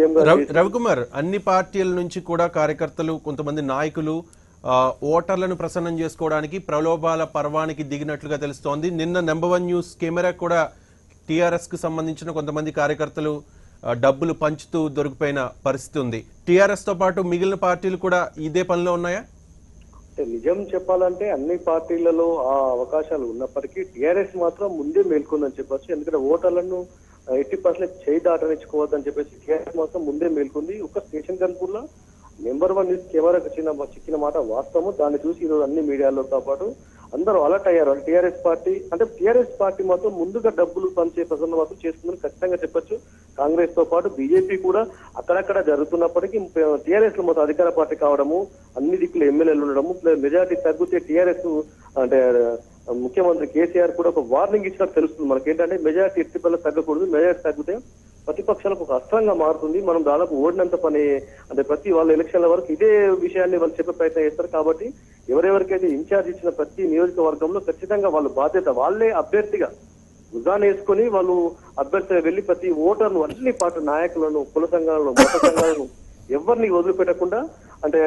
CM గారు రవికుమార్, అన్ని పార్టీల నుంచి కూడా కార్యకర్తలు, కొంతమంది నాయకులు ఓటర్లను ప్రసన్నం చేసుకోవడానికి ప్రలోభాల పర్వానికి దిగినట్లుగా తెలుస్తోంది. నిన్న నెంబర్ 1 న్యూస్ కెమెరా కూడా టీఆర్ఎస్ కు సంబంధించిన కొంతమంది కార్యకర్తలు డబ్బులు పంచుతూ దొరికిపోయిన పరిస్థితి ఉంది. టీఆర్ఎస్ తో పాటు మిగిలిన పార్టీలు కూడా ఇదే పనిలో ఉన్నాయా? నిజం చెప్పాలంటే అన్ని పార్టీలలో ఆ అవకాశాలు ఉన్నప్పటికీ టీఆర్ఎస్ మాత్రం ముందే మేల్కొందని చెప్పొచ్చు. ఎందుకంటే ఓటర్లను 80% చేయి దాటనిచ్చుకోవద్దని చెప్పేసి టీఆర్ఎస్ మాత్రం ముందే మేల్కొంది. ఒక స్టేషన్ కనుపుల్లో నెంబర్ 1 న్యూస్ కెమెరాకు చిక్కిన మాట వాస్తవము. దాన్ని చూసి ఈరోజు అన్ని మీడియాలతో పాటు అందరూ అలర్ట్ అయ్యారు. టీఆర్ఎస్ పార్టీ మాత్రం ముందుగా డబ్బులు పంచే ప్రసన్న మాత్రం చేస్తుందని ఖచ్చితంగా చెప్పొచ్చు. కాంగ్రెస్ తో పాటు బీజేపీ కూడా అక్కడక్కడ జరుగుతున్నప్పటికీ టీఆర్ఎస్ లో మొత్తం అధికార పార్టీ కావడము, అన్ని దిక్కులు ఎమ్మెల్యేలు ఉండడము, మెజారిటీ తగ్గితే టీఆర్ఎస్ అంటే ముఖ్యమంత్రి కేసీఆర్ కూడా ఒక వార్నింగ్ ఇచ్చినట్టు తెలుస్తుంది. మనకి ఏంటంటే మెజారిటీ ఎట్టిపల్ల తగ్గకూడదు, మెజారిటీ తగ్గితే ప్రతిపక్షాలకు ఒక అస్త్రంగా మారుతుంది. మనం దాదాపు ఓడినంత పని అంటే ప్రతి వాళ్ళ ఎలక్షన్ల వరకు ఇదే విషయాన్ని వాళ్ళు చెప్పే ప్రయత్నం చేస్తారు. కాబట్టి ఎవరెవరికైతే ఇన్ఛార్జ్ ఇచ్చిన ప్రతి నియోజకవర్గంలో ఖచ్చితంగా వాళ్ళు బాధ్యత వాళ్ళే అభ్యర్థిగా భుజాన్ని వేసుకొని వాళ్ళు అభ్యర్థిగా వెళ్లి ప్రతి ఓటర్ను అన్ని పార్టీ నాయకులను, కుల సంఘాలను, మత సంఘాలను ఎవరిని వదిలిపెట్టకుండా అంటే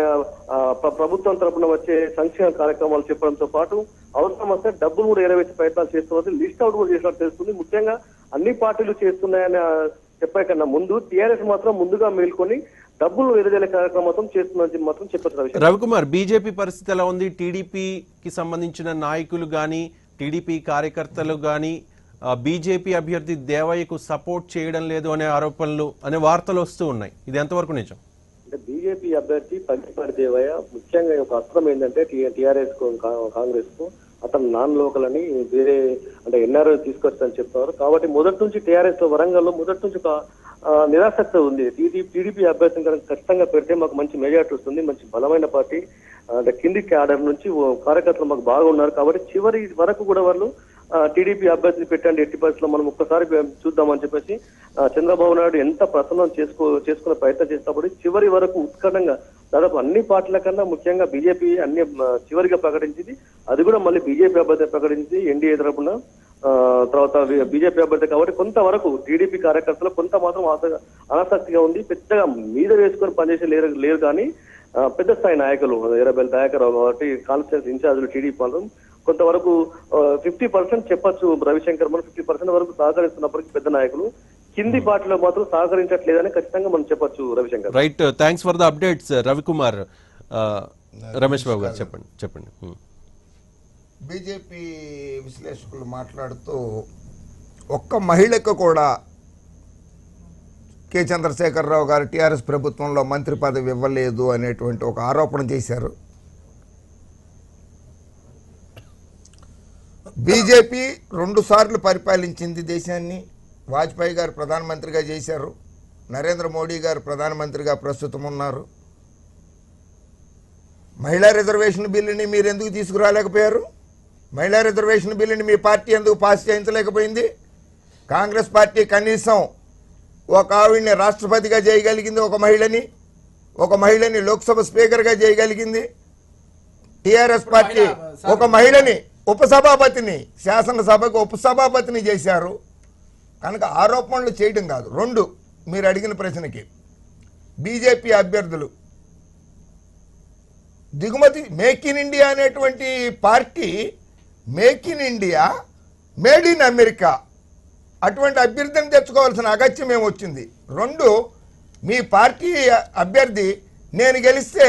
ప్రభుత్వం తరపున వచ్చే సంక్షేమ కార్యక్రమాలు చెప్పడంతో పాటు అవసరం వస్తే డబ్బులు కూడా ఎరవేసే ప్రయత్నాలు చేస్తున్నది లిస్ట్ అవుట్ కూడా చేసినట్టు తెలుస్తుంది. ముఖ్యంగా అన్ని పార్టీలు చేస్తున్నాయని చెప్పే కన్నా ముందు టీఆర్ఎస్ మాత్రం ముందుగా మేల్కొని డబ్బులు విడుదల కార్యక్రమం చేస్తుందని మాత్రం చెప్పచ్చు. రవికుమార్, బీజేపీ పరిస్థితి ఎలా ఉంది? టీడీపీకి సంబంధించిన నాయకులు గాని, టీడీపీ కార్యకర్తలు గాని బీజేపీ అభ్యర్థి దేవయ్యకు సపోర్ట్ చేయడం లేదు అనే ఆరోపణలు, అనే వార్తలు వస్తూ ఉన్నాయి. ఇది ఎంతవరకు నిజం? అంటే బీజేపీ అభ్యర్థి పల్లిపాటి దేవయ్య ముఖ్యంగా ఒక అస్త్రం ఏంటంటే టీఆర్ఎస్ కు, కాంగ్రెస్ కు అతను నాన్ లోకల్ అని వేరే అంటే ఎన్ఆర్ఓ తీసుకొచ్చని చెప్తున్నారు. కాబట్టి మొదటి నుంచి టీఆర్ఎస్ లో వరంగల్లో మొదటి నుంచి ఒక నిరాసక్తి ఉంది. టీడీపీ అభ్యర్థిని కనుక ఖచ్చితంగా పెడితే మాకు మంచి మెజార్టీ వస్తుంది, మంచి బలమైన పార్టీ, అంటే కింది క్యాడర్ నుంచి కార్యకర్తలు మాకు బాగా ఉన్నారు. కాబట్టి చివరి వరకు కూడా వాళ్ళు టీడీపీ అభ్యర్థిని పెట్టండి, ఎట్టి పరిస్థితుల్లో మనం ఒక్కసారి చూద్దామని చెప్పేసి చంద్రబాబు నాయుడు ఎంత ప్రసన్నం చేసుకునే ప్రయత్నం చేసినప్పుడు చివరి వరకు ఉత్కంఠంగా దాదాపు అన్ని పార్టీల కన్నా ముఖ్యంగా బీజేపీ అన్ని చివరిగా ప్రకటించింది. అది కూడా మళ్ళీ బీజేపీ అభ్యర్థి ప్రకటించింది ఎన్డీఏ తరపున. తర్వాత బీజేపీ అభ్యర్థి కాబట్టి కొంతవరకు టీడీపీ కార్యకర్తలు కొంత మాత్రం అనాసక్తిగా ఉంది. పెద్దగా మీద వేసుకొని పనిచేసే లేరు కానీ పెద్ద స్థాయి నాయకులు ఎర్రబెల్లి దయాకర్ కాబట్టి కాన్స్టిట్యూన్సీ ఇన్ఛార్జీలు టీడీపీ వాళ్ళు కొంతవరకు 50% చెప్పొచ్చు. రవిశంకర్ మనం 50% వరకు సహకరిస్తున్నప్పటికీ పెద్ద నాయకులు కింది పార్టీలో మాత్రం సహకరించట్లేదని ఖచ్చితంగా మనం చెప్పొచ్చు. Ravishankar, right, thanks for the updates Ravikumar. Ramesh Babu garu చెప్పండి. బీజేపీ విశ్లేషకులు మాట్లాడుతూ ఒక్క మహిళకు కూడా కె చంద్రశేఖరరావు గారు టీఆర్ఎస్ ప్రభుత్వంలో మంత్రి పదవి ఇవ్వలేదు అనేటువంటి ఒక ఆరోపణ చేశారు. బీజేపీ 2 సార్లు పరిపాలించింది దేశాన్ని. వాజ్పేయి గారు ప్రధానమంత్రిగా చేశారు, నరేంద్ర మోడీ గారు ప్రధానమంత్రిగా ప్రస్తుతం ఉన్నారు. మహిళా రిజర్వేషన్ బిల్లుని మీరు ఎందుకు తీసుకురాలేకపోయారు? మహిళా రిజర్వేషన్ బిల్లుని మీ పార్టీ ఎందుకు పాస్ చేయించలేకపోయింది? కాంగ్రెస్ పార్టీ కనీసం ఒక ఆవిడ్ని రాష్ట్రపతిగా చేయగలిగింది, ఒక మహిళని లోక్సభ స్పీకర్గా చేయగలిగింది. టీఆర్ఎస్ పార్టీ ఒక మహిళని ఉపసభాపతిని, శాసనసభకు ఉపసభాపతిని చేశారు. కనుక ఆరోపణలు చేయడం కాదు. 2, మీరు అడిగిన ప్రశ్నకి బీజేపీ అభ్యర్థులు దిగుమతి మేక్ ఇన్ ఇండియా అనేటువంటి party make in India, made in America అటువంటి అభ్యర్థిని తెచ్చుకోవాల్సిన అగత్యం ఏమొచ్చింది? 2, మీ పార్టీ అభ్యర్థి నేను గెలిస్తే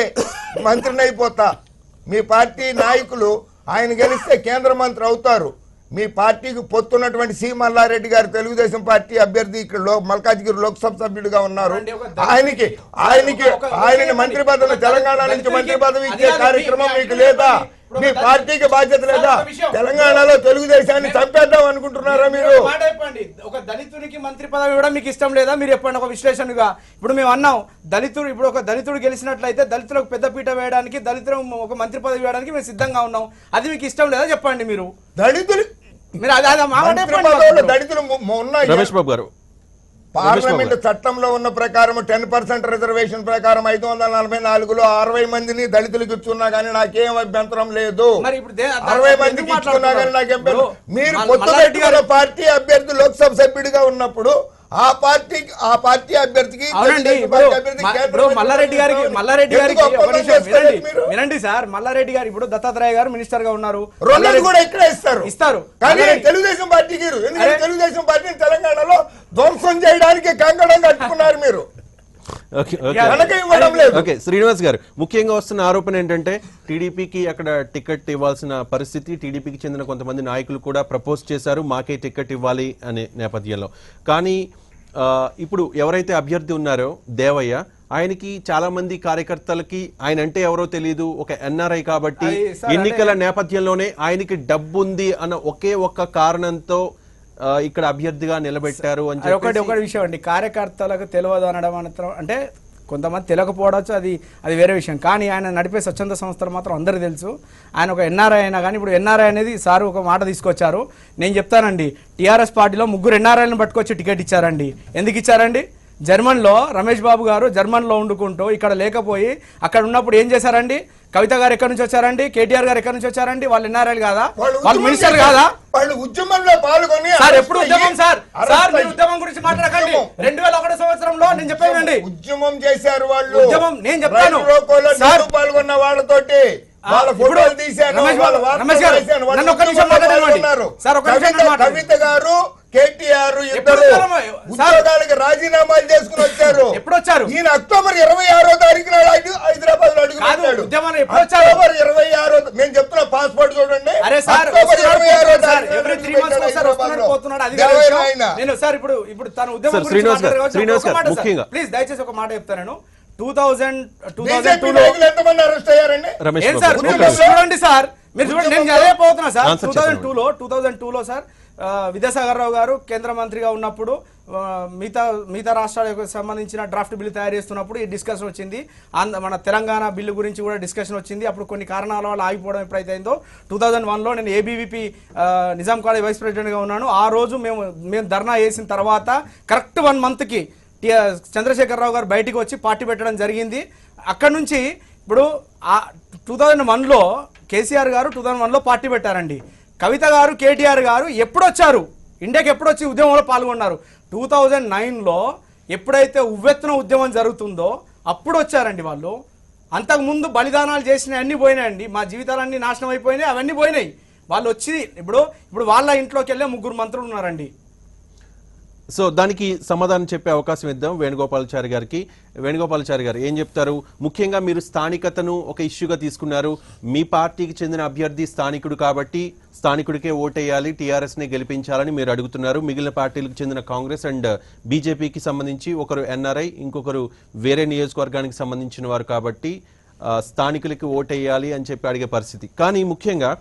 మంత్రిని అయిపోతా, మీ పార్టీ నాయకులు ఆయన గెలిస్తే కేంద్ర మంత్రి అవుతారు, మీ పార్టీకి పొత్తున్నటువంటి సి మల్లారెడ్డి గారు తెలుగుదేశం పార్టీ అభ్యర్థి ఇక్కడ మల్కాజ్గిరి లోక్సభ సభ్యుడిగా ఉన్నారు, ఆయనని మంత్రి పదవి తెలంగాణ నుంచి మంత్రి పదవి ఇచ్చే కార్యక్రమం మీకు లేదా? మీ పార్టీకి బాధ్యత లేదా? తెలంగాణలో తెలుగుదేశాన్ని చంపేద్దాం అనుకుంటున్నారా మీరు? ఒక దళితుడికి మంత్రి పదవి ఇవ్వడం మీకు ఇష్టం లేదా? మీరు చెప్పండి ఒక విశ్లేషణగా. ఇప్పుడు మేము అన్నాం దళితుడు, ఇప్పుడు ఒక దళితుడు గెలిచినట్లయితే దళితులకు పెద్దపీట వేయడానికి, దళితులు ఒక మంత్రి పదవి ఇవ్వడానికి మేము సిద్ధంగా ఉన్నాం. అది మీకు ఇష్టం లేదా చెప్పండి. మీరు దళితులు రమేష్ బాబు గారు, పార్లమెంట్ చట్టంలో ఉన్న ప్రకారం 10% రిజర్వేషన్ ప్రకారం 544లో 60 మందిని దళితులకు ఇచ్చున్నా కానీ నాకేం అభ్యంతరం లేదు. 60 మందికి ఇచ్చుకున్నా కానీ నాకేం. మీరు పొత్తు పార్టీ అభ్యర్థి లోక్సభ సభ్యుడిగా ఉన్నప్పుడు ఆ పార్టీ అభ్యర్థికి అవునండి. ఇప్పుడు మల్లారెడ్డి గారికి ఒక నిమిషం వినండి సార్. మల్లారెడ్డి గారు ఇప్పుడు దత్తాత్రేయ గారు మినిస్టర్ గా ఉన్నారు, కూడా ఇక్కడే ఇస్తారు. కానీ తెలుగుదేశం పార్టీకి ఎందుకంటే తెలుగుదేశం పార్టీని తెలంగాణలో ధ్వంసం చేయడానికి కంకణం కట్టుకున్నారు మీరు. ఓకే శ్రీనివాస్ గారు, ముఖ్యంగా వస్తున్న ఆరోపణ ఏంటంటే టీడీపీకి అక్కడ టికెట్ ఇవ్వాల్సిన పరిస్థితి, టీడీపీకి చెందిన కొంతమంది నాయకులు కూడా ప్రపోజ్ చేశారు మాకే టికెట్ ఇవ్వాలి అనే నేపథ్యంలో. కానీ ఇప్పుడు ఎవరైతే అభ్యర్థి ఉన్నారో దేవయ్య, ఆయనకి చాలా మంది కార్యకర్తలకి ఆయన అంటే ఎవరో తెలియదు, ఒక ఎన్ఆర్ఐ కాబట్టి ఎన్నికల నేపథ్యంలోనే ఆయనకి డబ్బు ఉంది అన్న ఒకే ఒక్క కారణంతో ఇక్కడ అభ్యర్థిగా నిలబెట్టారు అని చెప్పి ఒకటి విషయం అండి. కార్యకర్తలకు తెలియదు అనడం అంటే కొంతమంది తెలియకపోవచ్చు, అది వేరే విషయం. కానీ ఆయన నడిపే స్వచ్ఛంద సంస్థలు మాత్రం అందరికీ తెలుసు. ఆయన ఒక ఎన్ఆర్ఐ అయినా కానీ ఇప్పుడు ఎన్ఆర్ఐ అనేది సార్ ఒక మాట తీసుకొచ్చారు. నేను చెప్తానండి, టీఆర్ఎస్ పార్టీలో 3 ఎన్ఆర్ఐలను పట్టుకొచ్చి టికెట్ ఇచ్చారండి. ఎందుకు ఇచ్చారండి? జర్మన్లో రమేష్ బాబు గారు జర్మన్లో వండుకుంటూ ఇక్కడ లేకపోయి అక్కడ ఉన్నప్పుడు ఏం చేశారండి? కవిత గారు ఎక్కడి నుంచి వచ్చారండి? కేటీఆర్ గారు ఎక్కడి నుంచి వచ్చారండి? వాళ్ళు ఎన్ఆర్ఐలు కాదా? వాళ్ళు మినిస్టర్ కాదా? వాళ్ళు ఉద్యమంలో పాల్గొని సార్ ఎప్పుడు ఉద్యమం సార్ మీరు ఉద్యమం గురించి మాట్లాడకండి. 2001 సంవత్సరంలో నేను చెప్పానండి ఉద్యమం చేశారు వాళ్ళు. ఉద్యమం నేను చెప్తాను పాల్గొన్న వాళ్ళతోటి కవిత గారు కేటీఆర్ ఇద్దరు ఉద్యోగాలకు రాజీనామాలు చేసుకుని వచ్చారు. ఎప్పుడు వచ్చారు? ఈయన అక్టోబర్ 26వ తారీఖున హైదరాబాద్ లో అడుగుతున్నారు. అక్టోబర్ 26 నేను చెప్తున్నా, పాస్పోర్ట్ చూడండి. అక్టోబర్ 26వ తారీఖున ప్లీజ్ దయచేసి ఒక మాట చెప్తాను. 2002లో ఎంతమంది అరెస్ట్ అయ్యారండి? చూడండి సార్, మీరు చూడండి, నేను అదే పోతున్నా సార్. 2002లో సార్ విద్యాసాగర్ రావు గారు కేంద్ర మంత్రిగా ఉన్నప్పుడు మిగతా రాష్ట్రాలకు సంబంధించిన డ్రాఫ్ట్ బిల్లు తయారు చేస్తున్నప్పుడు ఈ డిస్కషన్ వచ్చింది. మన తెలంగాణ బిల్లు గురించి కూడా డిస్కషన్ వచ్చింది. అప్పుడు కొన్ని కారణాల వల్ల ఆగిపోవడం ఎప్పుడైతే అయిందో 2001లో నేను ఏబీవీపీ నిజాం కాలేజ్ వైస్ ప్రెసిడెంట్గా ఉన్నాను. ఆ రోజు మేము ధర్నా చేసిన తర్వాత కరెక్ట్ 1 మంత్కి చంద్రశేఖరరావు గారు బయటికి వచ్చి పార్టీ పెట్టడం జరిగింది. అక్కడ నుంచి ఇప్పుడు 2001లో కేసీఆర్ గారు 2001లో పార్టీ పెట్టారండి. కవిత గారు కేటీఆర్ గారు ఎప్పుడు వచ్చారు ఇండియాకి, ఎప్పుడు వచ్చి ఉద్యమంలో పాల్గొన్నారు? 2009లో ఎప్పుడైతే ఉవ్వెత్తున ఉద్యమం జరుగుతుందో అప్పుడు వచ్చారండి వాళ్ళు. అంతకుముందు బలిదానాలు చేసినవి అన్నీ పోయినాయండి, మా జీవితాలన్నీ నాశనం అయిపోయినాయి, అవన్నీ పోయినాయి. వాళ్ళు వచ్చి ఇప్పుడు వాళ్ళ ఇంట్లోకి వెళ్ళే 3 మంత్రులు ఉన్నారండి. సో దానికి సమాధానం చెప్పే అవకాశం ఇద్దాం వేణుగోపాలాచారి గారికి. వేణుగోపాలాచారి గారు ఏం చెప్తారు? ముఖ్యంగా మీరు స్థానికతను ఒక ఇష్యూగా తీసుకున్నారు. మీ పార్టీకి చెందిన అభ్యర్థి స్థానికుడు కాబట్టి స్థానికుడికే ఓటేయాలి, టీఆర్ఎస్ని గెలిపించాలని మీరు అడుగుతున్నారు. మిగిలిన పార్టీలకు చెందిన కాంగ్రెస్ అండ్ బీజేపీకి సంబంధించి ఒకరు ఎన్ఆర్ఐ, ఇంకొకరు వేరే నియోజకవర్గానికి సంబంధించిన వారు కాబట్టి స్థానికులకి ఓటేయాలి అని చెప్పి అడిగే పరిస్థితి. కానీ ముఖ్యంగా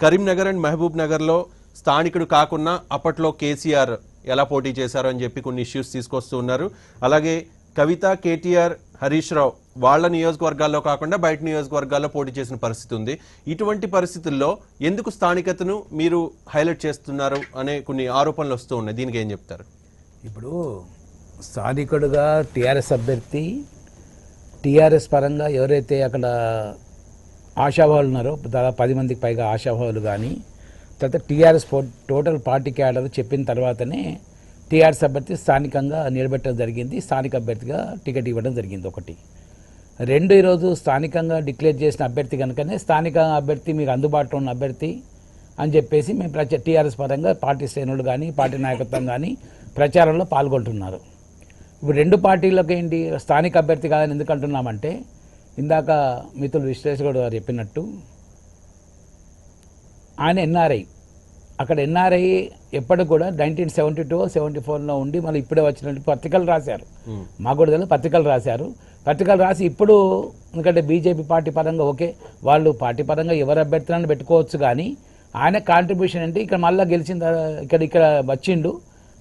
కరీంనగర్ అండ్ మహబూబ్ నగర్లో స్థానికుడు కాకుండా అప్పట్లో కేసీఆర్ ఎలా పోటీ చేశారు అని చెప్పి కొన్ని ఇష్యూస్ తీసుకొస్తూ ఉన్నారు. అలాగే కవిత, కేటీఆర్, హరీష్ రావు వాళ్ళ నియోజకవర్గాల్లో కాకుండా బయట నియోజకవర్గాల్లో పోటీ చేసిన పరిస్థితి ఉంది. ఇటువంటి పరిస్థితుల్లో ఎందుకు స్థానికతను మీరు హైలైట్ చేస్తున్నారు అనే కొన్ని ఆరోపణలు వస్తూ ఉన్నాయి. దీనికి ఏం చెప్తారు? ఇప్పుడు స్థానికుడుగా టీఆర్ఎస్ అభ్యర్థి, టీఆర్ఎస్ పరంగా ఎవరైతే అక్కడ ఆశావాహులు ఉన్నారో దాదాపు 10 మందికి పైగా ఆశావాహులు కానీ, తర్వాత టీఆర్ఎస్ టోటల్ పార్టీ క్యాడర్ చెప్పిన తర్వాతనే టీఆర్ఎస్ అభ్యర్థి స్థానికంగా నిలబెట్టడం జరిగింది, స్థానిక అభ్యర్థిగా టికెట్ ఇవ్వడం జరిగింది. 1. 2, ఈరోజు స్థానికంగా డిక్లేర్ చేసిన అభ్యర్థి కనుకనే స్థానిక అభ్యర్థి మీకు అందుబాటులో ఉన్న అభ్యర్థి అని చెప్పేసి మేము టీఆర్ఎస్ పరంగా పార్టీ శ్రేణులు కానీ పార్టీ నాయకత్వం కానీ ప్రచారంలో పాల్గొంటున్నారు. ఇప్పుడు 2 పార్టీలకు ఏంటి స్థానిక అభ్యర్థి కాదని ఎందుకు అంటున్నామంటే, ఇందాక మిత్రులు విశ్లేషకుడు గారు చెప్పినట్టు ఆయన ఎన్ఆర్ఐ. అక్కడ ఎన్ఆర్ఐ ఎప్పటికి కూడా 1972-74లో ఉండి మళ్ళీ ఇప్పుడే వచ్చినట్టు పత్రికలు రాశారు. మాకు కూడా తెలియదు, పత్రికలు రాసి ఇప్పుడు ఎందుకంటే బీజేపీ పార్టీ పరంగా ఓకే వాళ్ళు పార్టీ పరంగా ఎవరు అభ్యర్థులను పెట్టుకోవచ్చు, కానీ ఆయన కాంట్రిబ్యూషన్ అంటే ఇక్కడ మళ్ళీ గెలిచిన ఇక్కడ వచ్చిండు,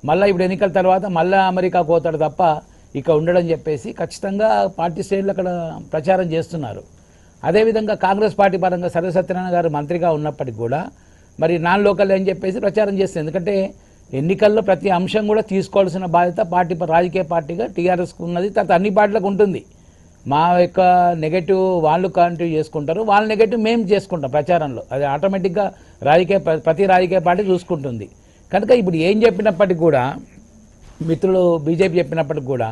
మళ్ళీ ఇప్పుడు ఎన్నికల తర్వాత మళ్ళీ అమెరికా పోతాడు తప్ప ఇక్కడ ఉండడం చెప్పేసి ఖచ్చితంగా పార్టీ శ్రేణులు అక్కడ ప్రచారం చేస్తున్నారు. అదేవిధంగా కాంగ్రెస్ పార్టీ పరంగా సర్వసత్యనారాయణ గారు మంత్రిగా ఉన్నప్పటికీ కూడా మరి నాన్ లోకల్ అని చెప్పేసి ప్రచారం చేస్తుంది. ఎందుకంటే ఎన్నికల్లో ప్రతి అంశం కూడా తీసుకోవాల్సిన బాధ్యత పార్టీ రాజకీయ పార్టీగా టీఆర్ఎస్కు ఉన్నది, తర్వాత అన్ని పార్టీలకు ఉంటుంది. మా యొక్క నెగటివ్ వాళ్ళు కంటిన్యూ చేసుకుంటారు, వాళ్ళ నెగటివ్ మేము చేసుకుంటాం ప్రచారంలో. అది ఆటోమేటిక్గా ప్రతి రాజకీయ పార్టీ చూసుకుంటుంది. కనుక ఇప్పుడు ఏం చెప్పినప్పటికీ కూడా మిత్రులు బీజేపీ చెప్పినప్పటికి కూడా